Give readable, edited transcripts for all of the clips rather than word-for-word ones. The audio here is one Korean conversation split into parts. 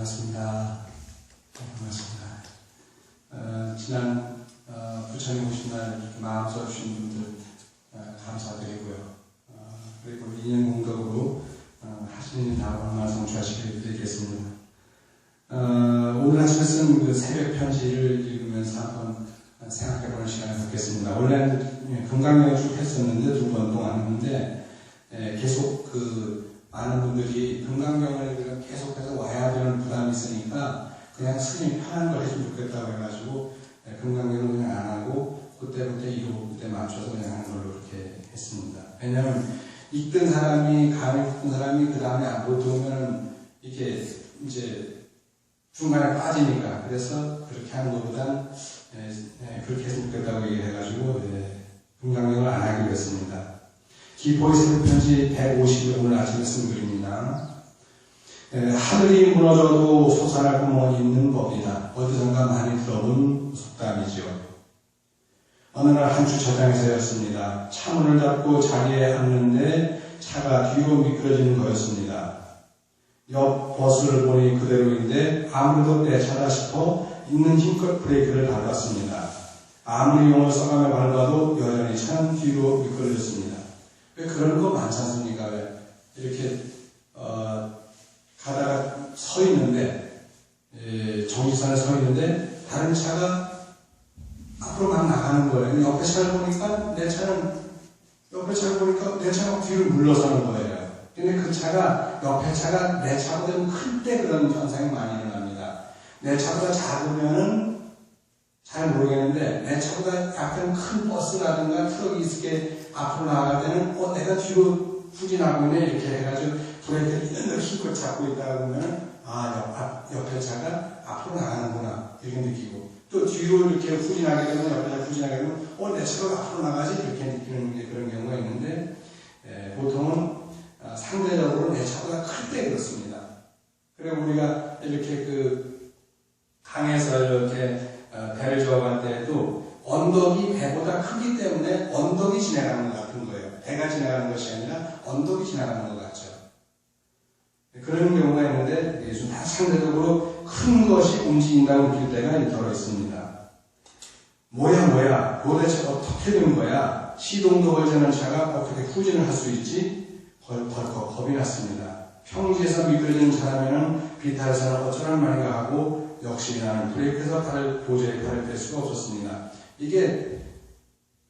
반갑습니다. 지난 부처님 오신 날 이렇게 마음 써주신 분들 감사드리고요. 그리고 2년 공덕으로 하시는 다음 말씀 주하시길 드리겠습니다. 오늘 아침에 쓴 그 새벽 편지를 읽으면서 한번 생각해보는 시간을 갖겠습니다. 원래는 금강경을 쭉 했었는데 2번 동안 했는데 계속 많은 분들이 금강경을 계속해서 와야 되는 부담이 있으니까 그냥 스님이 편한 걸 해주면 좋겠다고 해가지고 금강경을 그냥 안 하고 그때 맞춰서 그냥 하는 걸로 그렇게 했습니다. 왜냐하면 읽던 사람이 감이 깊은 사람이 그 다음에 안 보면 이렇게 이제 중간에 빠지니까 그래서 그렇게 하는 것보단 그렇게 했으면 좋겠다고 얘기해가지고 금강경을 안 하기로 했습니다. 기포의 새벽 편지 150을 오늘 아침에 쓴 글입니다. 하늘이 무너져도 솟아날 구멍이 있는 법이다. 어디선가 많이 들어본 속담이죠. 어느 날 한 주차장에서였습니다. 차문을 닫고 자리에 앉는데 차가 뒤로 미끄러지는 거였습니다. 옆 버스를 보니 그대로인데 아무래도 내 차다 싶어 있는 힘껏 브레이크를 밟았습니다. 아무리 용을 써가며 밟아도 여전히 차는 뒤로 미끄러졌습니다. 왜 그런 거 많지 않습니까? 왜 이렇게 가다가 서 있는데 정지선에 서 있는데 다른 차가 앞으로 막 나가는 거예요. 옆에 차를 보니까 내 차가 뒤로 물러서는 거예요. 근데 그 차가 옆에 차가 내 차보다 클 때 그런 현상이 많이 일어납니다. 내 차보다 작으면은 잘 모르겠는데 내 차보다 약간 큰 버스라든가 트럭이 있을 게 앞으로 나가야 되는 내가 뒤로 후진하고 있네 이렇게 해가지고 브레이크를 이런 힘껏 잡고 있다가 보면 옆에 차가 앞으로 나가는구나 이렇게 느끼고 또 뒤로 이렇게 후진하게 되면 옆에 차가 후진하게 되면 내 차가 앞으로 나가지 이렇게 느끼는 게 그런 경우가 있는데 보통은 상대적으로 내 차보다 클 때 그렇습니다. 그리고 우리가 이렇게 강에서 이렇게 배를 저어갈 때에도 언덕이 배보다 크기 때문에 언덕이 지나가는 것 같은 거예요. 배가 지나가는 것이 아니라 언덕이 지나가는 것 같죠. 그런 경우가 있는데 다 상대적으로 큰 것이 움직인다고 느낄 때가 들어있습니다. 뭐야 도대체 어떻게 된 거야? 시동도 걸지 않은 차가 어떻게 후진을 할 수 있지? 벌컥 겁이 났습니다. 평지에서 미끄러지는 차라면은 비탈에서는 어쩌란 말인가 하고 역시 나는 브레이크에서 도저히 팔을 댈 수가 없었습니다. 이게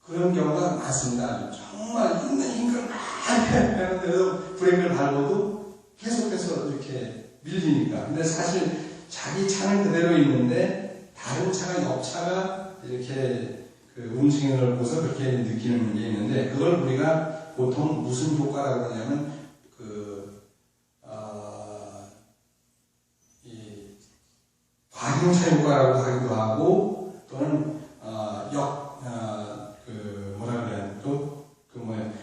그런 경우가 많습니다. 정말 있는 힘을 많이 하는데도 브레이크를 밟아도 계속해서 이렇게 밀리니까. 근데 사실 자기 차는 그대로 있는데 다른 차가 옆 차가 이렇게 움직이는 걸 보고서 그렇게 느끼는 게 있는데 그걸 우리가 보통 무슨 효과라고 하냐면 과경차 효과라고 하기도 하고 또는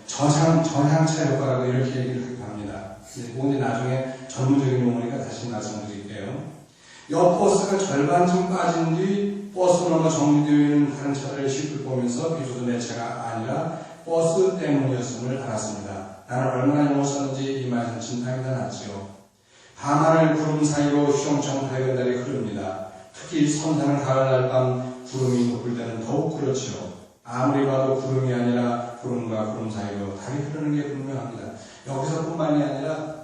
전향차 효과라고 이렇게 얘기를 하기도 합니다. 그건 나중에 전문적인 용어니까 다시 말씀드릴게요. 옆 버스가 절반쯤 빠진 뒤 버스 넘어 정비되어 있는 다른 차를 싣고 보면서 비로소 내 차가 아니라 버스 때문이었음을 알았습니다. 나는 얼마나 용을 썼는지 이 말은 진탕이 다 났지요. 밤하늘 구름 사이로 휘영청 밝은 달이 흐릅니다. 특히 선선한 가을날 밤 구름이 높을 때는 더욱 그렇지요. 아무리 봐도 구름이 아니라 구름과 구름 사이로 달이 흐르는 게 분명합니다. 여기서뿐만이 아니라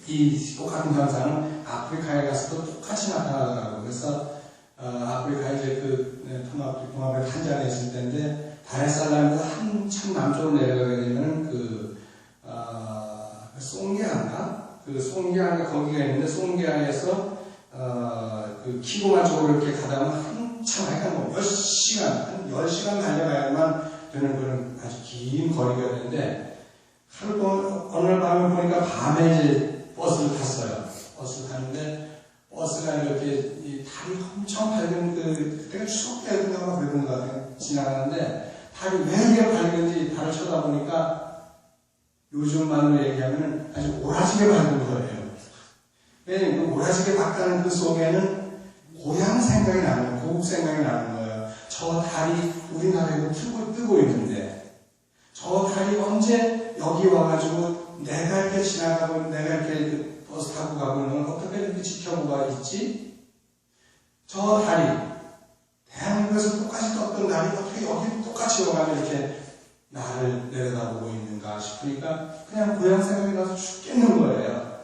이 똑같은 현상은 아프리카에 가서도 똑같이 나타나더라고요. 그래서 아프리카 이제 동아프리카 탄자니아에 있을 때인데 다레살람에서 한참 남쪽으로 내려가게 되면 송기아인가 거기가 있는데 송기아에서 키고만 쪽으로 이렇게 가다 보면 한참 한 10시간 달려가야만 되는 그런 아주 긴 거리가 되는데 어느 날 밤에 보니까 밤에 이제 버스를 탔어요. 버스를 탔는데 버스가 이렇게 달이 엄청 밝은 그때가 추석 때였는가 막 그랬던 것 같아요. 지나가는데 달이 왜 이렇게 밝은지 달을 쳐다보니까 요즘 말로 얘기하면 아주 오라지게 밝은 거예요. 왜냐면 그 오라지게 밝다는 그 속에는 고향 생각이 나는 거예요. 고국 생각이 나는 거예요. 저 달이 우리나라에도 뜨고 있는데 저 달이 언제 여기 와가지고 내가 이렇게 지나가고 내가 이렇게 버스 타고 가고 있는 걸 어떻게 이렇게 지켜 지켜보가 있지? 저 달이, 대한민국에서 똑같이 떴던 달이 어떻게 여기 똑같이 와가지고 이렇게 나를 내려다보고 있는가 싶으니까 그냥 고향 생각이 나서 죽겠는 거예요.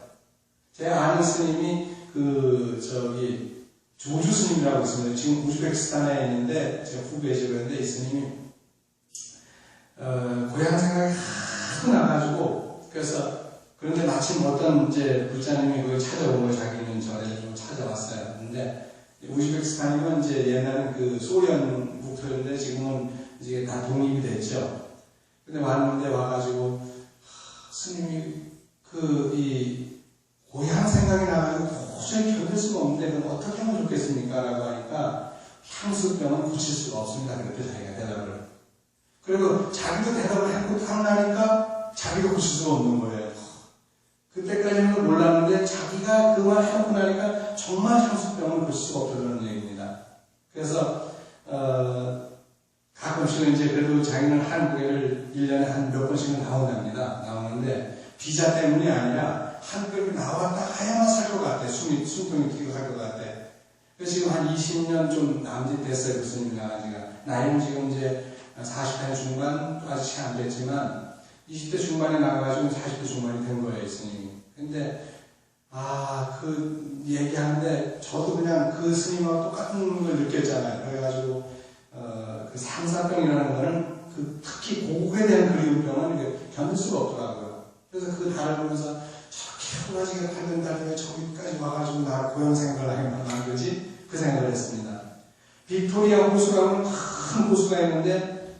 제 아는 스님이 조주 스님이라고 있습니다. 지금 우즈베키스탄에 있는데 제가 후배죠. 그런데 이 스님이 고향 생각이 하도 나가지고 그런데 마침 어떤 이제 불자님이 거기 찾아온 거예요. 자기는 저를 좀 찾아왔어요. 근데 우즈베키스탄이면 이제 옛날은 그 소련 국토였는데 지금은 이제 다 독립이 됐죠. 근데 왔는데 와가지고 스님이 이 고향 생각이 나가지고 도저히 견딜 수가 없는데 그럼 어떻게 하면 좋겠습니까? 라고 하니까 향수병은 고칠 수가 없습니다. 그랬대 자기가 대답을. 그리고 자기도 대답을 하고 나니까 자기도 고칠 수가 없는 거예요. 그때까지는 몰랐는데 자기가 그 말 해놓고 나니까 정말 향수병은 고칠 수가 없다는 얘기입니다. 그래서 가끔씩은 이제 그래도 자기는 한국에를 1년에 한 몇 번씩은 나오는데 비자 때문이 아니라 한국에 나왔다 가야만 살 것 같아. 숨통이 튀고 살 것 같아. 그래서 지금 한 20년 좀 남짓 됐어요. 그 스님이 나가지가. 나이는 지금 이제 40대 중반, 또 아직 안 됐지만 20대 중반에 나가가지고 40대 중반이 된 거예요, 이 스님이. 근데 그 얘기하는데 저도 그냥 그 스님하고 똑같은 걸 느꼈잖아요. 그래가지고 그 상사병이라는 거는 특히 고국에 대한 그리움병은 견딜 수가 없더라고요. 그래서 그 달을 보면서 저렇게 호라지가 달린 달에 왜 저기까지 와가지고 나 고향 생각을 하게 만들지? 그 생각을 했습니다. 빅토리아 호수라는 큰 호수가 있는데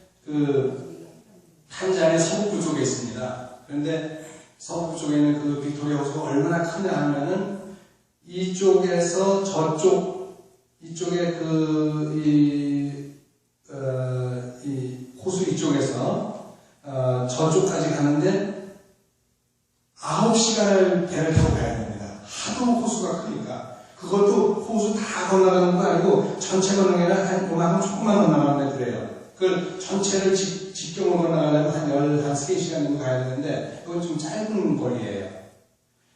탄자니아 서북부 쪽에 있습니다. 그런데 서북부 쪽에 있는 그 빅토리아 호수가 얼마나 크냐 하면은 이쪽에서 이쪽에 이 호수 이쪽에서 저쪽까지 가는데 9시간을 배를 타고 가야 됩니다. 하도 호수가 크니까. 그것도 호수 다 건너가는 거 아니고 전체 건너는 게 아니라 한 요만큼 조금만 건너가는데 그래요. 그걸 전체를 직경으로 건너가려면 한 3시간 정도 가야 되는데 그건 좀 짧은 거리예요.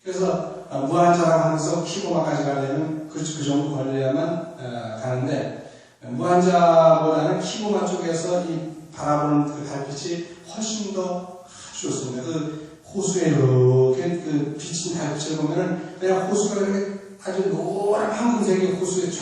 그래서 무한자라고 하면서 키고마까지 가려면 그 정도 걸려야만 가는데 무한자보다는 키고마 쪽에서 이 바라보는 그 달빛이 훨씬 더 좋습니다. 그 호수에 이렇게 그 비친 달빛을 보면은 그냥 호수가 이렇게 아주 노란 황금색의 호수에 쫙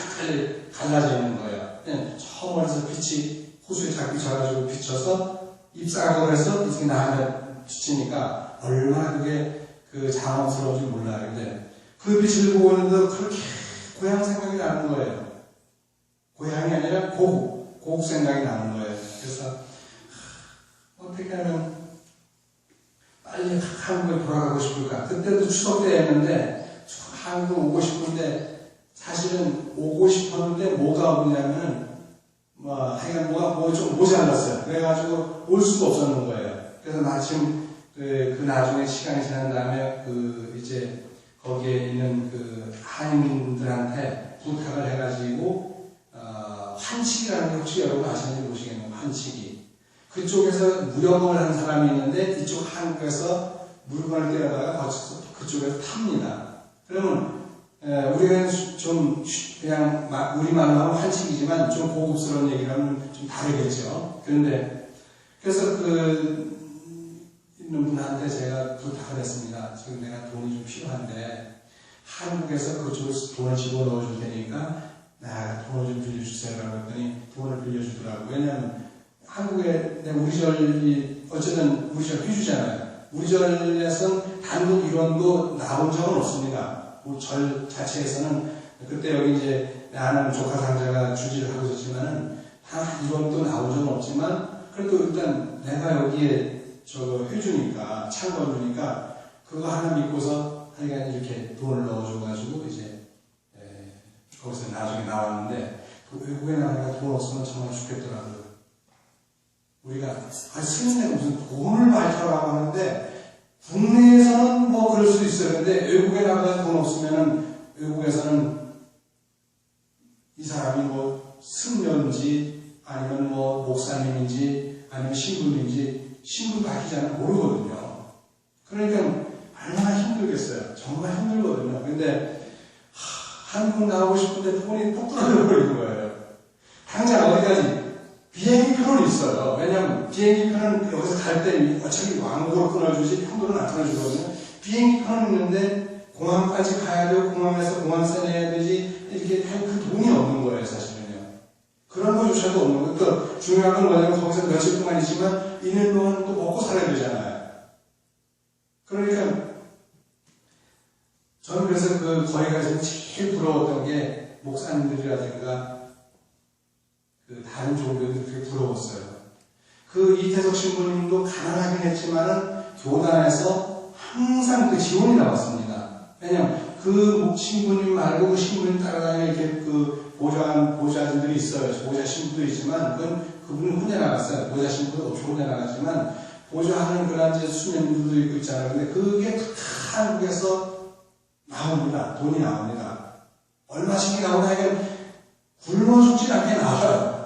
갈라져 있는 거예요. 저 멀리서 빛이 호수에 쫙 비쳐가지고 비쳐서 잎사각을 해서 이렇게 나한테 비치니까 얼마나 그게 장엄스러운지 몰라요. 근데 그 빛을 보고 있는데도 그렇게 고향 생각이 나는 거예요. 고향이 아니라 고국 생각이 나는 거예요. 그래서 어떻게 하면 빨리 한국에 돌아가고 싶을까? 그때도 추석 때였는데 한국 오고 싶은데 사실은 오고 싶었는데 뭐가 없냐면 하여간 뭐가 좀 모자랐어요. 그래가지고 올 수가 없었는 거예요. 그래서 마침 그 나중에 시간이 지난 다음에 이제 거기에 있는 한인들한테 부탁을 해가지고 환치기라는 게 혹시 여러분 아시는지 모르시겠네요. 환치기. 그쪽에서 무역을 하는 사람이 있는데 이쪽 한국에서 물건을 떼어다가 거쳐서 그쪽에서 탑니다. 그러면 우리가 좀 그냥 우리말로 하면 환치기지만 좀 고급스러운 얘기를 하면 좀 다르겠죠. 그래서 있는 분한테 제가 부탁을 했습니다. 지금 내가 돈이 좀 필요한데 한국에서 그쪽에서 돈을 집어넣어 줄 테니까 돈을 좀 빌려주세요라고 했더니 돈을 빌려주더라고요. 왜냐하면 한국에 우리절이 어쨌든 우리절 해주잖아요. 우리절에서는 단독 일원도 나온 적은 없습니다. 절 자체에서는 그때 여기 이제 아는 조카 상자가 주지를 하고 있었지만은 다 일원도 나온 적은 없지만 그래도 일단 내가 여기에 해주니까 창고해주니까 그거 하나 믿고서 하여간 이렇게 돈을 넣어줘가지고 이제 거기서 나중에 나왔는데 외국에 나가니까 돈 없으면 정말 죽겠더라고요. 우리가 스님네가 무슨 돈을 밝혀라고 하는데 국내에서는 뭐 그럴 수 있어요. 근데 외국에 나가서 돈 없으면은 외국에서는 이 사람이 뭐 승려인지 아니면 뭐 목사님인지 아니면 신부인지 신분 밝히지 않으면 모르거든요. 그러니까 얼마나 힘들겠어요. 정말 힘들거든요. 근데 한국 나오고 싶은데 돈이 뚝 떨어져 버리는 거예요. 당장 어디까지? 비행기표는 있어요. 왜냐면 비행기표는 여기서 갈 때 어차피 왕복으로 끊어주지 편도로는 안 끊어주거든요. 비행기표는 있는데 공항까지 가야 되고 공항에서 공항세 내야 되지 이렇게 할 그 돈이 없는 거예요, 사실은요. 그런 거조차도 없는 거예요. 또 중요한 건 뭐냐면 거기서 며칠 동안 있지만 있는 동안 또 먹고 살아야 되잖아요. 그러니까 저는 그래서 그 거기 가서 제일 부러웠던 게 목사님들이라든가 그 다른 종교들이 되게 부러웠어요. 그 이태석 신부님도 가난하긴 했지만은 교단에서 항상 그 지원이 나왔습니다. 왜냐면 그 신부님 말고 그 신부님 따라다니는 이렇게 그 보좌진들이 있어요. 보좌 신부도 있지만 그분은 혼자 나갔어요. 보좌 신부도 없이 혼자 나갔지만 보좌하는 그런 이제 수녀님들도 있고 있잖아요. 근데 그게 다 한국에서 나옵니다. 돈이 나옵니다. 얼마씩 나오나 이게 굶어 죽지 않게 나와요.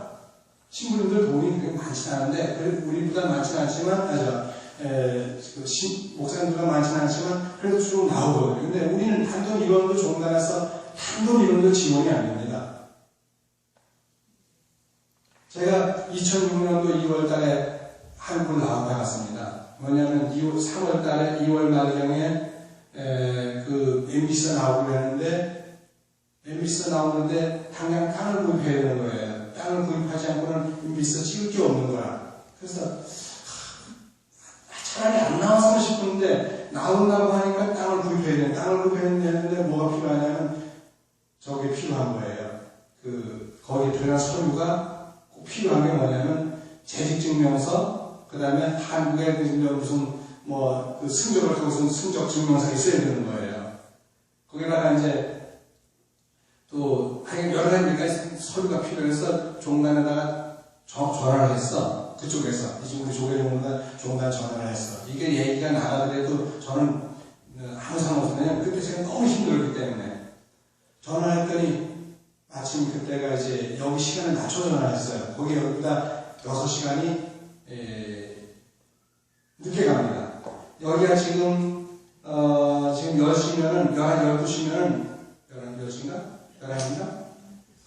신부님들 돈이 그렇게 많지는 않은데, 우리보다 많지는 않지만, 목사님보다 많지는 않지만, 그래도 주로 나오거든요. 근데 우리는 단돈 1원도 종단에서 단돈 1원도 지원이 안 됩니다. 제가 2006년도 2월 달에 한국을 나갔습니다. 뭐냐면 3월 달에 2월 말경에 그 MBC가 나오기로 했는데, MBC가 나오는데 당장 땅을 구입해야 되는 거예요. 땅을 구입하지 않고는 MBC가 찍을 게 없는 거라. 그래서 차라리 안 나왔으면 싶은데 나온다고 하니까 땅을 구입해야 되는, 땅을 구입해야 되는데 뭐가 필요하냐면 저게 필요한 거예요. 거기에 들어간 서류가 꼭 필요한 게 뭐냐면 재직증명서, 그 다음에 한국에 무슨 그 승적을 하고 무슨 승적증명서가 있어야 되는 거예요. 거기다가 이제 또 여러 가지가 서류가 필요해서 종단에다가 전화를 했어. 그쪽에서 이제 우리 종단 전화를 했어. 이게 얘기가 나가더라도 저는 아무 상관없었냐. 그때 제가 너무 힘들었기 때문에 전화했더니 마침 그때가 이제 여기 시간을 낮춰 전화했어요. 거기 여기보다 6시간이 늦게 갑니다. 여기가 지금 10시면은 12시면은 10시인가? 11시인가?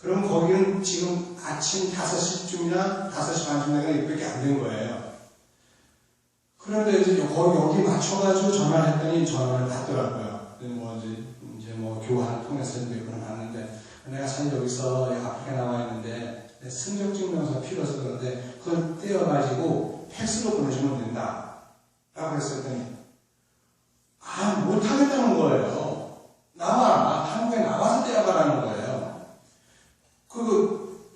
그럼 거기는 지금 아침 5시쯤이나 5시 반쯤 되가 이렇게 안 된 거예요. 그런데 이제 여기 맞춰가지고 전화를 했더니 전화를 받더라고요. 이제 교환을 통해서 이제 그걸 받는데, 내가 사실 여기서 앞에 나와 있는데, 승적증명서 필요해서 그런데, 그걸 떼어가지고 팩스로 보내주면 된다. 라고 했더니, 못하겠다는 거예요. 한국에 나와서 떼어가라는 거예요.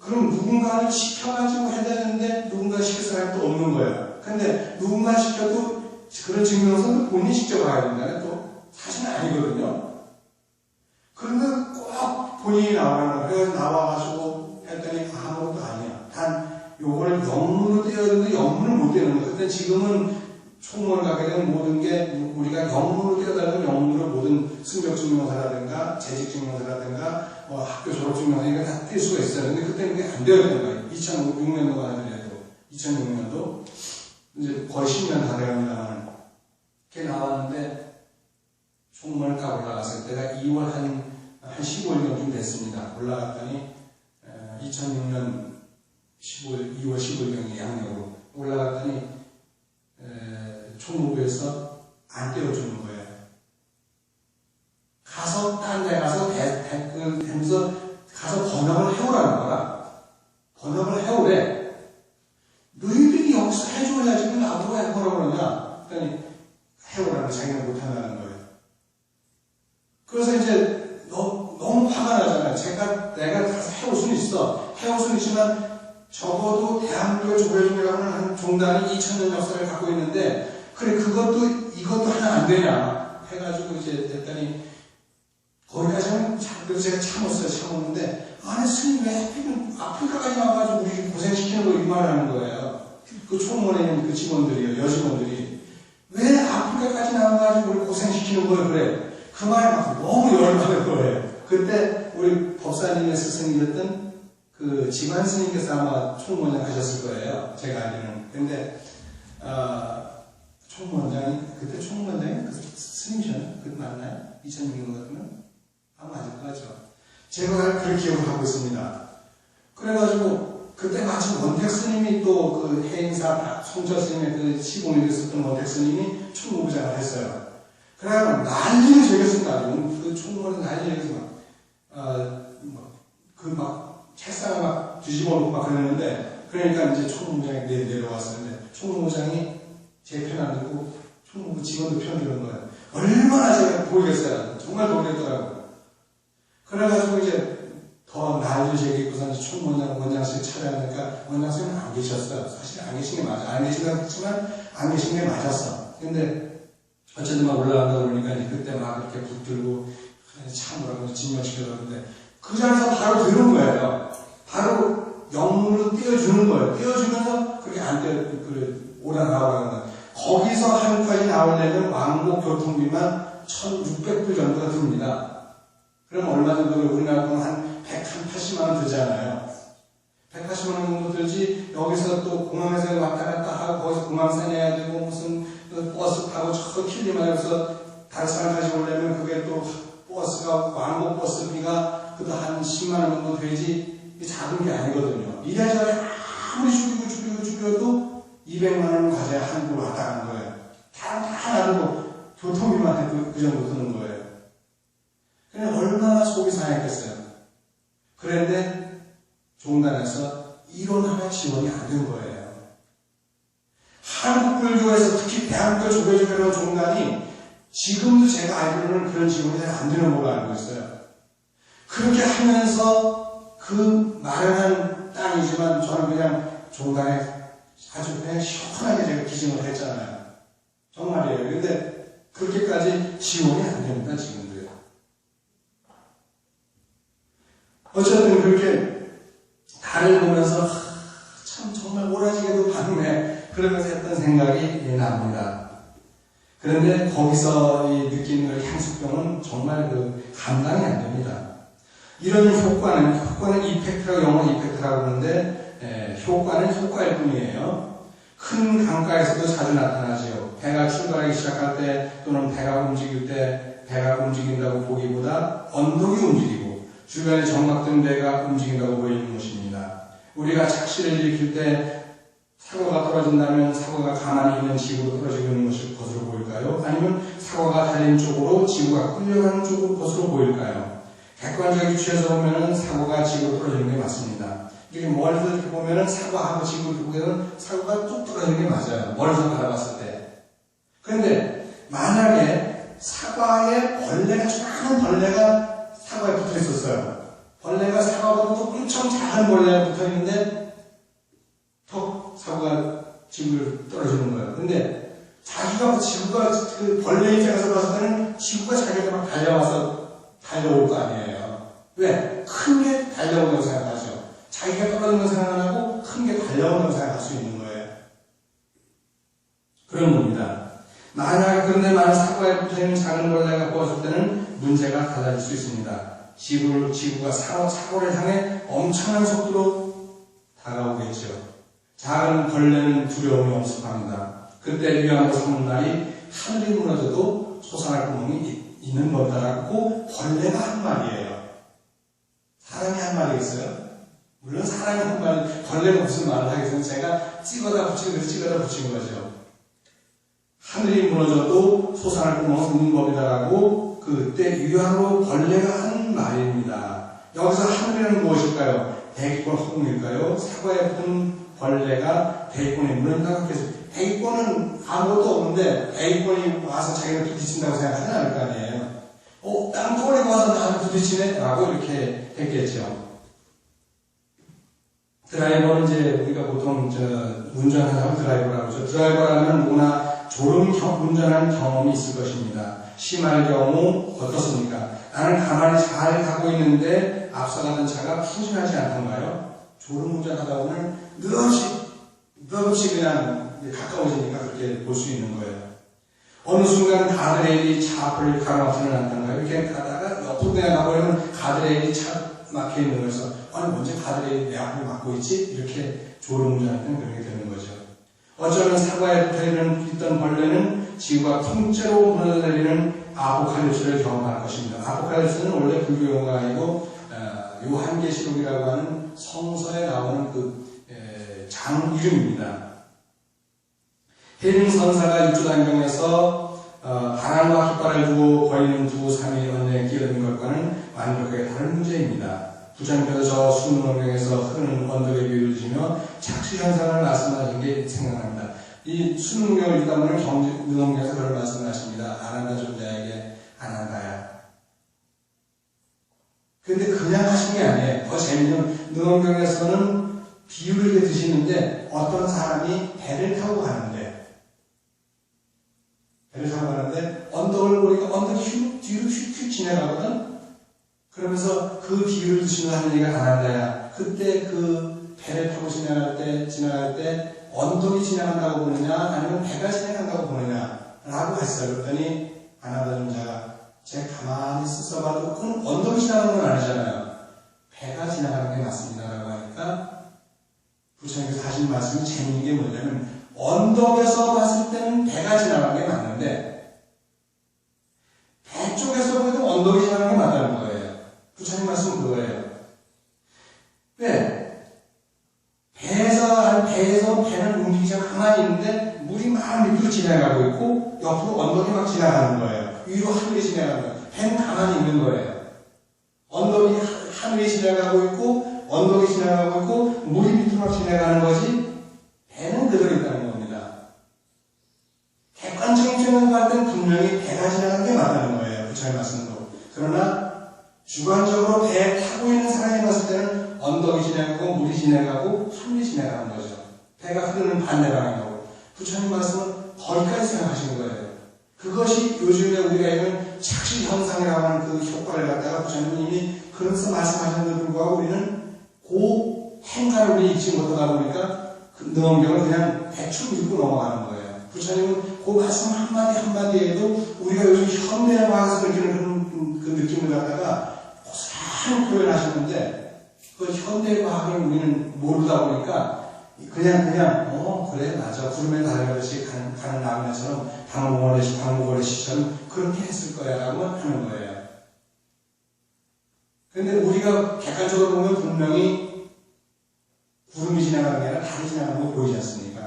그럼 누군가를 시켜가지고 해야 되는데, 누군가 시킬 사람이 또 없는 거예요. 근데 누군가 시켜도 그런 증명서는 본인이 직접 가야 된다는 또 사실은 아니거든요. 그런데 꼭 본인이 나오라는 거예요. 그래서 나와가지고 했더니 아무것도 아니야. 단 요거를 영문으로 떼어야 되는데 영문을 못 떼는 거예요. 근데 지금은 총무를 가게 되면 모든 게 우리가 영문으로 떼어달라면 영문으로 모든 승적증명서라든가 재직증명서라든가 학교 졸업증명서 이거 다 뗄 수가 있어요. 근데 그때는 그게 안 되었던 거예요. 2006년도가 하더라도 2006년도 이제 거의 10년 다 돼갑니다만 그게 나왔는데 총무를 딱 올라갔을 때가 2월 한 15일경쯤 됐습니다. 올라갔더니 2006년 2월 15일경에 양력으로 올라갔더니 총무부에서 안 떼어주는 거예요. 가서 딴 데 가서 댓글 되면서 가서 번역을 해오라는 거라. 번역을 해오래. 너희들이 여기서 해줘야지 나보고 해보라고 그러냐. 그랬더니 해오라는 거 자기가 못한다는 거예요. 그래서 이제 너무 화가 나잖아요. 내가 가서 해올 수는 있어. 해올 수는 있지만 적어도 대한민국의 조계종이라고 하는 한 종단이 2000년 역사를 갖고 있는데, 그래, 이것도 하나 안 되냐. 해가지고 이제 됐더니, 거기까지는 그래서 제가 참았는데, 아니, 스님 왜 하필 아프리카까지 나와가지고 우리 고생시키는 거 이 말을 하는 거예요. 그 총무원에 있는 그 직원들이요, 여직원들이. 왜 아프리카까지 나와가지고 우리 고생시키는 거예요, 그래. 그 말이 막 너무 열받을 거예요. 그때 우리 법사님의 스승이었던 그 지관 스님께서 아마 총무원장 하셨을 거예요. 제가 알기로는. 근데, 그때 총무원장이 그 스님이셨나요? 그때 맞나요? 2006년 같으면? 아마 맞을 거죠. 제가 그렇게 기억을 하고 있습니다. 그래가지고 그때 마침 원택 스님이 또 그 해인사 송철 스님의 그 시공이 됐었던 원택 스님이 총무부장을 했어요. 그래가지고 난리를 저겼습니다. 그 총무부는 난리를 저겨서 막 책상을 막 뒤집어 놓고 막 그랬는데, 그러니까 이제 총무부장이 내려왔었는데, 총무부장이 제 편 안 듣고 총무부 직원들 편 들은 거예요. 얼마나 제가 모르겠어요. 정말 모르겠더라고요. 그래가지고 이제 더 난리를 제기고서 총무원장실 찾아가니까 원장실은 안 계셨어요. 사실 안 계신 게 맞아. 안 계신다고 했지만 안 계신 게 맞았어. 근데 어쨌든 막 올라간다 그러니까 그때 막 이렇게 붙들고 참으라고 진정시켜줬는데 그 자리에서 바로 들은 거예요. 바로 영문으로 띄워주는 거예요. 띄워주면서 그렇게 안 오라 나오라는 거예요. 거기서 한국까지 나오려면 왕복 교통비만 1,600불 정도가 듭니다. 그럼 얼마 정도 우리나라 돈 한 180만 원 들잖아요. 180만 원 정도 들지, 여기서 또 공항에서 왔다 갔다 하고, 거기서 공항세 내야 되고, 무슨 버스 타고 저 킬리만에서 다른 사람까지 오려면 그게 또 버스가, 왕복 버스비가 그도 한 10만 원 정도 되지, 작은 게 아니거든요. 이래저래 아무리 죽여도 200만 원을 가져야 한국으로 왔다 가는 거예요. 다 놔두고 교통비만 해도 그 정도 드는 거예요. 그냥 얼마나 속이 상했겠어요. 그런데 종단에서 이론 하나 지원이 안 된 거예요. 한국 불교에서 특히 대한민국 조계종이라는 종단이 지금도 제가 알기로는 그런 지원이 잘 안 되는 걸로 알고 있어요. 그렇게 하면서 그 마련한 땅이지만 저는 그냥 종단에 아주 그냥 시원하게 제가 기증을 했잖아요. 정말이에요. 근데 그렇게까지 지원이 안 됩니다, 지금도요. 어쨌든 그렇게 달을 보면서 참 정말 오라지게도 밝네 그러면서 했던 생각이 납니다. 그런데 거기서 느끼는 향수병은 정말 감당이 안 됩니다. 이런 효과는 이펙트라고, 영어 이펙트라고 그러는데 효과는 효과일 뿐이에요. 큰 강가에서도 자주 나타나죠. 배가 출발하기 시작할 때 또는 배가 움직일 때 배가 움직인다고 보기보다 언덕이 움직이고 주변에 정박된 배가 움직인다고 보이는 것입니다. 우리가 착시를 일으킬 때 사고가 떨어진다면 사고가 가만히 있는 지구로 떨어지고 있는 것으로 보일까요? 아니면 사고가 달린 쪽으로 지구가 끌려가는 것으로 보일까요? 객관적인 위치에서 보면 사고가 지구로 떨어지는 게 맞습니다. 이렇게 멀리서 이렇게 보면 사고하고 지구를 보면 사고가 뚝 떨어지는 게 맞아요. 멀리서 바라봤을 때. 그런데 만약에 사과에 벌레가, 조그마한 벌레가 사과에 붙어 있었어요. 벌레가 사과보다 또 엄청 작은 벌레가 붙어 있는데 턱 사과가 지구를 떨어지는 거예요. 근데 지구가 그 벌레 입장에서 봤을 때는 지구가 자기가 막 달려올 거 아니에요. 왜? 큰 게 달려온다고 생각하죠. 자기가 떨어지는 생각 안 하고 큰 게 달려온다고 생각할 수 있는 거예요. 그런 겁니다. 그런데 만약 사과에 붙어 있는 작은 벌레가 보았을 때는 문제가 달라질 수 있습니다. 지구가 사고를 향해 엄청난 속도로 다가오겠죠. 작은 벌레는 두려움이 엄습합니다. 그때 위험하고 삼는 날이 하늘이 무너져도 솟아날 구멍이 있는 거다라고 벌레가 한 말이에요. 사람이 한 말이겠어요? 물론 사람이 한 말, 벌레가 무슨 말을 하겠어요? 제가 찍어다 붙인 거죠. 하늘이 무너져도 솟아날 구멍은 있는 법이다라고 그때 유야로 벌레가 한 말입니다. 여기서 하늘에는 무엇일까요? 대기권 허공일까요? 사과에 붙은 벌레가 대기권에 물은다고 해서 대기권은 아무것도 없는데 대기권이 와서 자기가 부딪힌다고 생각하지 않을 거 아니에요. 땅덩어리가 와서 나한테 부딪히네? 라고 이렇게 했겠죠. 드라이버는 이제 우리가 보통 운전하는 드라이버라고 하죠. 드라이버라면 누구나 졸음 운전하는 경험이 있을 것입니다. 심할 경우 어떻습니까? 나는 가만히 잘 가고 있는데 앞서가던 차가 후진하지 않던가요? 졸음 운전하다 보면 느닷없이 그냥 가까워지니까 그렇게 볼 수 있는 거예요. 어느 순간 가드레일이 차 앞을 가로막지는 않던가요? 이렇게 가다가 옆으로 그냥 가버리면 가드레일이 차 막혀 있는 거여서 아니 언제 가드레일이 내 앞을 막고 있지? 이렇게 졸음 운전할 때는 그렇게 되는 거죠. 어쩌면 사과에 붙어있던 벌레는 지구가 통째로 무너져내리는 아포칼립스를 경험할 것입니다. 아포칼립스는 원래 불교 용어가 아니고 요한계시록이라고 하는 성서에 나오는 장 이름입니다. 헬린 선사가 육주단경에서 바람과 깃발을 두고 거리는 두 사람이 언쟁에 끼어든 것과는 완벽하게 다른 문제입니다. 부처님께서 저 수능원경에서 흐르는 언덕에 비유를 주시며 착시현상을 말씀하신 게 생각납니다. 이 수능경을 읽다 보면 능엄경에서 그런 말씀을 하십니다. 아난다 존자에게 아난다야. 근데 그냥 하신 게 아니에요. 더 재미있는 능엄경에서는 비유를 이렇게 드시는데 어떤 사람이 배를 타고 가는데 언덕을 보니까 언덕이 뒤로 휙휙 지나가거든. 그러면서 그 비유를 드시면서 하는 얘기가 아난다야. 그때 그 배를 타고 지나갈 때 언덕이 지나간다고 보느냐 아니면 배가 지나간다고 보느냐 라고 했어요. 그랬더니 아난다 존자가 제가 가만히 있어봐도 그건 언덕이 지나가는 건 아니잖아요. 배가 지나가는 게 맞습니다 라고 하니까 부처님께서 하신 말씀이 재미있는 게 뭐냐면 언덕에서 봤을 때는 배가 지나가는 게 맞는데 배 쪽에서 보면 언덕이 지나가는 게 맞다는 거예요. 부처님 말씀은 그거예요. 왜? 배에서 배는 움직이지 않고 가만히 있는데 물이 막 밑으로 지나가고 있고 옆으로 언덕이 막 지나가는 거예요. 위로 하늘이 지나가는 거예요. 배는 가만히 있는 거예요. 언덕이 하늘이 지나가고 있고 언덕이 지나가고 있고 물이 밑으로 막 지나가는 거지 배는 그대로 있다는 겁니다. 객관적인 측면에서 볼 때는 분명히 배가 지나가는 게 맞다는 거예요. 부처님 말씀도. 그러나 주관적으로 배에 타고 있는 사람이 봤을 때는 언덕이 지나가고 물이 지나가고 하늘이 지나가는 거죠. 배가 흐르는 반대 방향으로. 부처님 말씀은 거기까지 생각하신 거예요. 그것이 요즘에 우리가 있는 착시 현상이라고 하는 그 효과를 갖다가 부처님은 이미 그래서 말씀하셨는데도 불구하고 우리는 그 행가를 우리 잊지 못하다 보니까 그 능엄경을 그냥 대충 읽고 넘어가는 거예요. 부처님은 그 말씀 한마디 한마디에도 우리가 요즘 현대화해서 느끼는 그 느낌을 갖다가 고스란히 표현하시는데 그 현대과학을 우리는 모르다 보니까 그냥 그래 맞아 구름에 달려가듯이 가는 나그네처럼 방목원의 시처럼 그렇게 했을 거야 라고 하는 거예요. 근데 우리가 객관적으로 보면 분명히 구름이 지나가는 게 아니라 달이 지나가는 거 보이지 않습니까?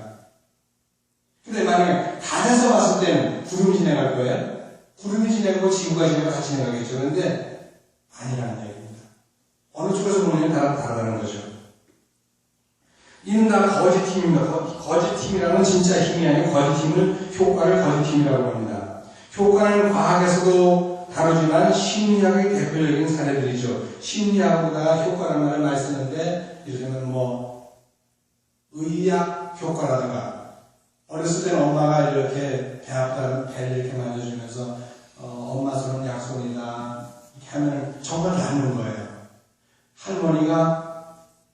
근데 만약에 달에서 봤을 때는 구름이 지나갈 거예요? 구름이 지나가고 지구가 지나가고 같이 지나가겠죠. 그런데 아니라는 얘기입니다. 어느 쪽에서 보면 다르다는 거죠. 이는 다 거짓힘입니다. 거짓힘이라는 건 진짜 힘이 아니고 거짓힘을 효과를 거짓힘이라고 합니다. 효과는 과학에서도 다루지만 심리학의 대표적인 사례들이죠. 심리학보다 효과라는 말을 많이 쓰는데 요즘은 의학 효과라든가 어렸을 때는 엄마가 이렇게 배 아프다면 배를 이렇게 만져주면서 엄마 손은 약손이다 이렇게 하면 정말 낫는 거예요. 할머니가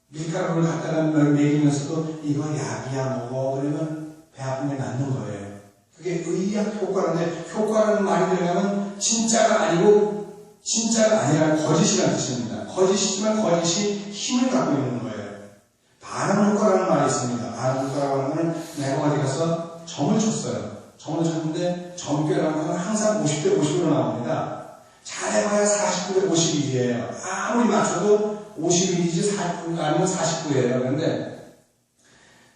밀가루를 갖다가 먹이면서도 이거 약이야 먹어 그러면 배 아픈 게 낫는 거예요. 그게 의학 효과인데 효과라는 말이 들어가면 진짜가 아니고 진짜가 아니라 거짓이라는 뜻입니다. 거짓이지만 거짓이 힘을 갖고 있는 거예요. 반응 효과라는 말이 있습니다. 반응 효과라고 하는 건 내가 어디 가서 점을 쳤어요. 점을 쳤는데 점괘라는 건 항상 50대 50으로 나옵니다. 잘해봐야 49대 51이에요. 아무리 맞춰도 51이지 아니면 49예요. 그런데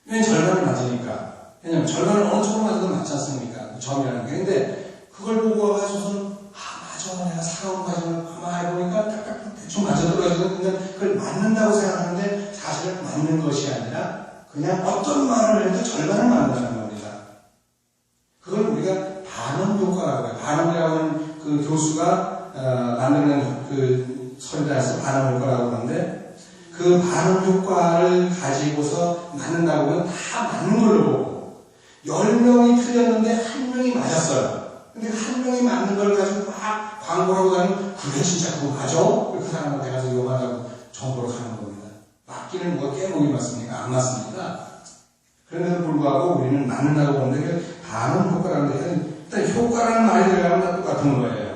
왜 절반이 맞으니까. 왜냐면 절반을 어느 쪽으로 맞아도 맞지 않습니까? 점이라는 게. 근데 그걸 보고 와가지고서는 맞아 내가 살아온 과정을 가만히 해보니까 딱딱 대충 맞아떨어지는 그냥 그걸 맞는다고 생각하는데 사실은 맞는 것이 아니라 그냥 어떤 말을 해도 절반을 맞는다는 겁니다. 그걸 우리가 반응 효과라고 해요. 반응이라고 하는 그 교수가 만드는 그 설자에서 반응 효과라고 하는데 그 반응 효과를 가지고서 맞는다고 하면 다 맞는 걸로 보고 10명이 틀렸는데 1명이 맞았어요. 근데 1명이 맞는 걸 가지고 막 광고하고 다니면 그래 진짜 그거 맞아? 그 사람한테 가서 욕하자고 정보로 가는 겁니다. 맞기는 뭐가 깨목이 맞습니까? 안 맞습니다. 그런데도 불구하고 우리는 맞는다고 보는데 반응 효과라는 게 일단 효과라는 말이 들어가면 다 똑같은 거예요.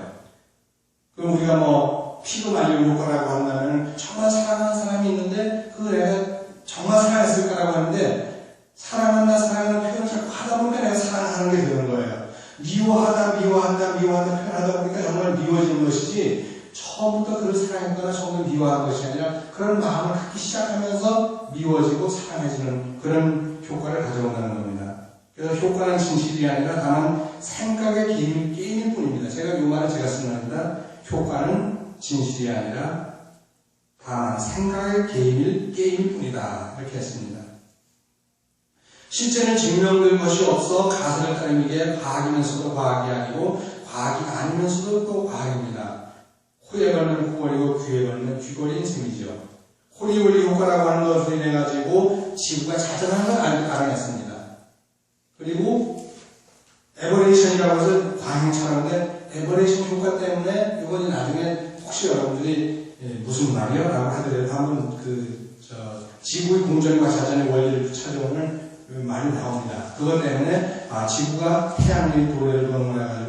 그럼 우리가 피부 말리는 효과라고 한다면 정말 사랑하는 사람이 있는데 그걸 내가 정말 사랑했을까라고 하는데 사랑하는 표현을 자꾸 하다 보니까 내가 사랑하는 게 되는 거예요. 미워한다 표현하다 보니까 정말 미워지는 것이지 처음부터 그를 사랑했거나 처음부터 미워한 것이 아니라 그런 마음을 갖기 시작하면서 미워지고 사랑해지는 그런 효과를 가져온다는 겁니다. 그래서 효과는 진실이 아니라 다만 생각의 게임일 뿐입니다. 제가 이 말을 제가 쓴 말입니다. 효과는 진실이 아니라 다만 생각의 게임일 뿐이다. 이렇게 했습니다. 실제는 증명된 것이 없어 가설을 따르기에 과학이면서도 과학이 아니고 과학이 아니면서도 또 과학입니다. 코에 걸면 코걸이고 귀에 걸면 귀걸이인 셈이죠. 호리홀리 효과라고 하는 것으로 인해 가지고 지구가 자전한 걸 알아냈습니다. 그리고 에버레이션이라고 해서 광행차라는데 에버레이션 효과 때문에 이건 나중에 혹시 여러분들이 무슨 말이요? 라고 하더라도 한번 지구의 공전과 자전의 원리를 찾아오면 많이 나옵니다. 그것 때문에 지구가 태양의 도래를 방문해가지고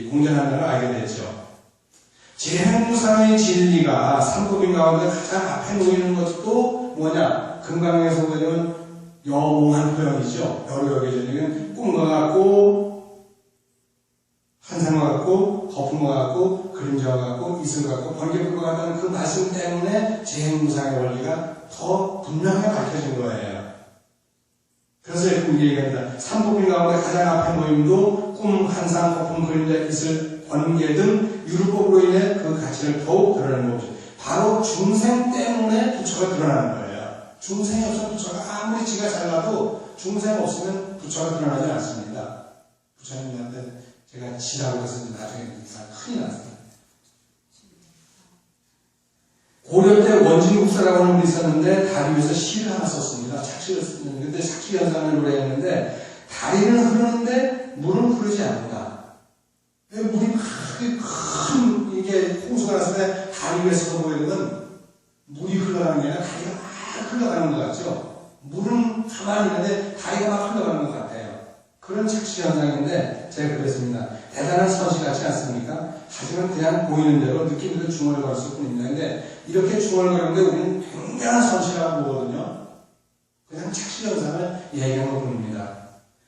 공전한다는 걸 알게 됐죠. 재행무상의 진리가 삼법인 가운데 가장 앞에 놓이는 것도 뭐냐? 금강에서 보면 영롱한 표현이죠. 여러 개적인 꿈과 같고 환상과 같고 거품과 같고 그림자와 같고 이슬 같고 번개불과 같다는 그 말씀 때문에 재행무상의 원리가 더 분명하게 밝혀진 거예요. 그래서 이렇게 얘기합니다. 삼법인 가운데 가장 앞에 놓임도 꿈, 환상, 거품, 그림자, 이슬, 번개 등 율법으로 인해 그 가치를 더욱 드러내는 거죠. 바로 중생 때문에 부처가 드러나는 거예요. 중생이 없으면 부처가 아무리 지가 잘나도 중생 없으면 부처가 드러나지 않습니다. 부처님한테 제가 지라고 해서 나중에 큰일 났습니다. 고려 때 원진국사라고 하는 분이 있었는데 다리 위에서 시를 하나 썼습니다. 착시를 썼는데 그때 착시 현상을 노래했는데 다리는 흐르는데 물은 흐르지 않는다. 물이 큰 이게 홍수가 났을 때 다리 위에서 보이는 물이 흘러가는 게 아니라 다리가 막 흘러가는 것 같죠. 물은 가만히 있는데 다리가 막 흘러가는 것 같아요. 그런 착시 현상인데 제가 그랬습니다. 대단한 선시 같지 않습니까? 하지만 그냥 보이는 대로 느낌대로 중얼거렸을 뿐입니다. 근데 이렇게 중얼거리는데 우리는 굉장한 선시라고 보거든요. 그냥 착시 현상을 얘기한 것 뿐입니다.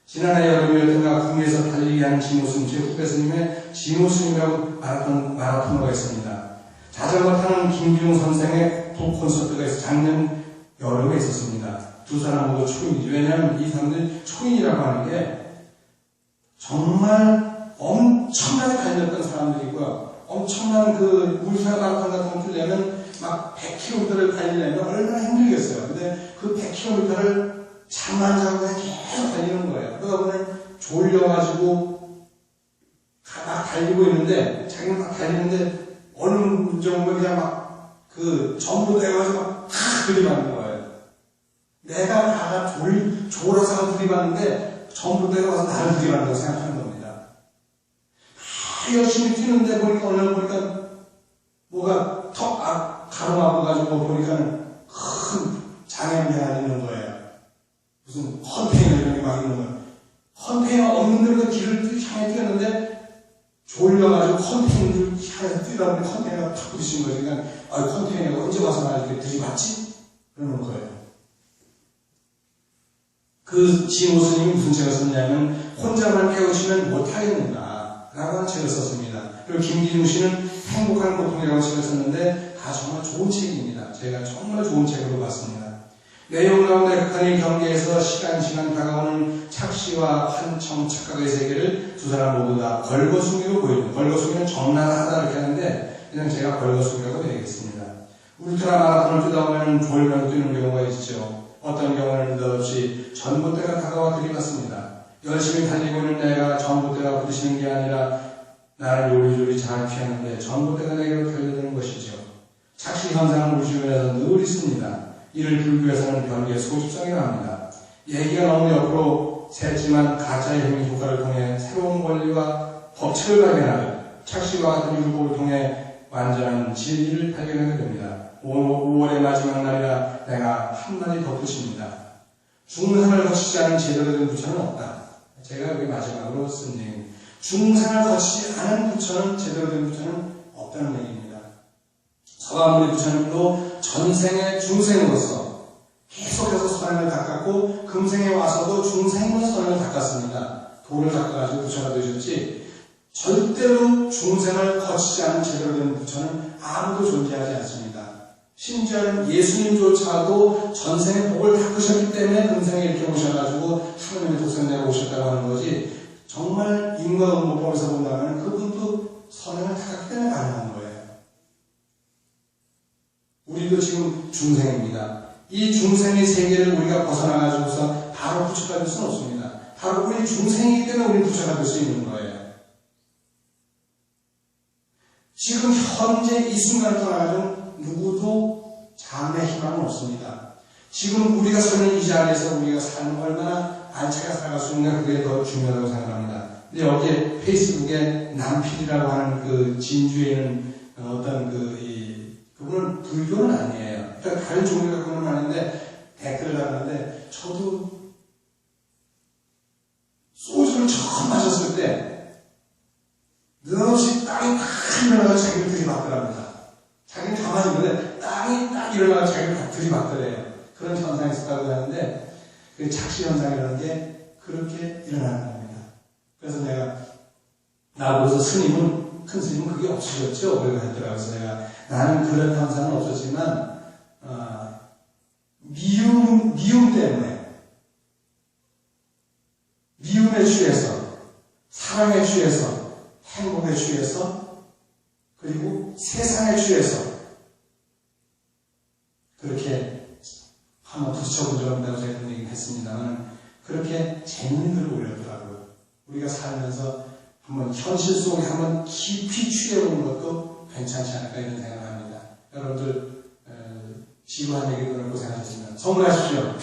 지난해 여름이었던가 국내에서 달리기 하는 진호스님, 제 후배 스님의 진호스님이라고 마라토너가 있습니다. 자전거 타는 김기용 선생의 콘서트가 있어 작년 여름에 있었습니다. 두 사람 모두 초인이죠. 왜냐하면 이 사람들이 초인이라고 하는 게 정말 엄청나게 달렸던 사람들이고요. 엄청난 그 울트라 마라톤 같은 거 뛰려면 막 100km를 달리려면 얼마나 힘들겠어요. 근데 그 100km를 잠 안 자고 그냥 계속 달리는 거예요. 그러다 보면 졸려가지고 막 달리고 있는데 자기는 막 달리는데 어느 정도 그냥 막 그 전부 내가지고 막 탁 들이받는 거예요. 내가 나가 졸아서 들이받는데 전부 내가 와서 나를 들이받는다고 생각하는 겁니다. 열심히 뛰는데 보니까 오늘 보니까 뭐가 턱 가로막아가지고 보니까 큰 장애물이 하나 있는 거예요. 무슨 컨테이너 이런 게 막 있는 거예요. 컨테이너 없는 데로 길을 향해 뛰었는데 졸려가지고 컨테이너를 향해서 뛰다 보니 컨테이너가 탁 부딪힌 거예요. 그러니까 컨테이너가 언제 와서 나 이렇게 들이받지? 그러는 거예요. 그 진호스님이 무슨 책을 썼냐면 혼자만 깨우치면 못하겠는가 라고 하는 책을 썼습니다. 그리고 김기중 씨는 행복한 고통이라고 책을 썼는데 다 정말 좋은 책입니다. 제가 정말 좋은 책으로 봤습니다. 내용 가운데 극한의 경계에서 시간 다가오는 착시와 환청 착각의 세계를 두 사람 모두 다 걸거숭이로 보입니다. 걸거숭이는 적나라하다 이렇게 하는데 그냥 제가 걸거숭이라고 얘기했습니다. 울트라 마라톤을 뛰다 보면 졸면 뛰는 경우가 있죠. 어떤 경우는 느닷없이 전봇대가 다가와 들이받습니다. 열심히 달리고 있는 내가 전봇대가 부딪히는 게 아니라 나를 요리조리 잘 피하는데 전봇대가 내게로 달려드는 것이죠. 착시 현상은 우리 주변에서 늘 있습니다. 이를 불교에서는 별개의 소집성이라 합니다. 얘기가 너무 옆으로 샜지만 가짜의 힘의 효과를 통해 새로운 원리와 법칙을 발견하고 착시와 같은 율법을 통해 완전한 진리를 발견하게 됩니다. 5월의 마지막 날이라 내가 한마디 덧붙입니다. 중생을 거치지 않은 제대로 된 부처는 없다. 제가 여기 마지막으로 쓴 얘기입니다. 중생을 거치지 않은 부처는 제대로 된 부처는 없다는 얘기입니다. 서가모니 부처님도 전생의 중생으로서 계속해서 선행을 닦았고 금생에 와서도 중생으로 선행을 닦았습니다. 도를 닦아가지고 부처가 되셨지 절대로 중생을 거치지 않은 제대로 된 부처는 아무도 존재하지 않습니다. 심지어는 예수님조차도 전생에 복을 닦으셨기 때문에 금생에 이렇게 오셔가지고 하나님의 독생자가 오셨다고 하는 거지, 정말 인과응보법에서 본다면 그분도 선행을 닦았기 때문에 가능한 거예요. 우리도 지금 중생입니다. 이 중생의 세계를 우리가 벗어나가지고서 바로 부처가 될 수는 없습니다. 바로 우리 중생이기 때문에 우리 부처가 될 수 있는 거예요. 지금 현재 이 순간을 떠나가지고 누구도 장래 희망은 없습니다. 지금 우리가 서는 이 자리에서 우리가 삶을 얼마나 알차게 살아갈 수 있는가, 그게 더 중요하다고 생각합니다. 근데 여기에 페이스북에 남필이라고 하는 그 진주에 있는 어떤 그분은 불교는 아니에요. 그러니까 다른 종교가 그분은 아닌데 댓글을 달았는데, 저도 소주를 처음 마셨을 때 느닷없이 땅이 딱 일어나서 자기를 들이받더랍니다. 자기는 가만히 있는데 땅이 딱 일어나서 자기를 딱 들이받더래요. 그런 현상이 있었다고 하는데, 그 착시현상이라는 게 그렇게 일어나는 겁니다. 그래서 내가 나보고서 스님은, 큰 스님은 그게 없으셨죠? 그러고 했더라고요. 그래서 내가, 나는 그런 현상은 없었지만 미움 때문에, 미움에 취해서, 사랑에 취해서, 행복에 취해서, 그리고 세상에 취해서 그렇게 한번 부딪혀본 적은 없다고 제가 그런 얘기를 했습니다만, 그렇게 재밌는 글을 올렸더라고요. 우리가 살면서 한번 현실 속에 한번 깊이 취해보는 것도 괜찮지 않을까, 이런 생각을 합니다. 여러분들 지루한 얘기 들으러 고생하셨습니다. 성공하십시오.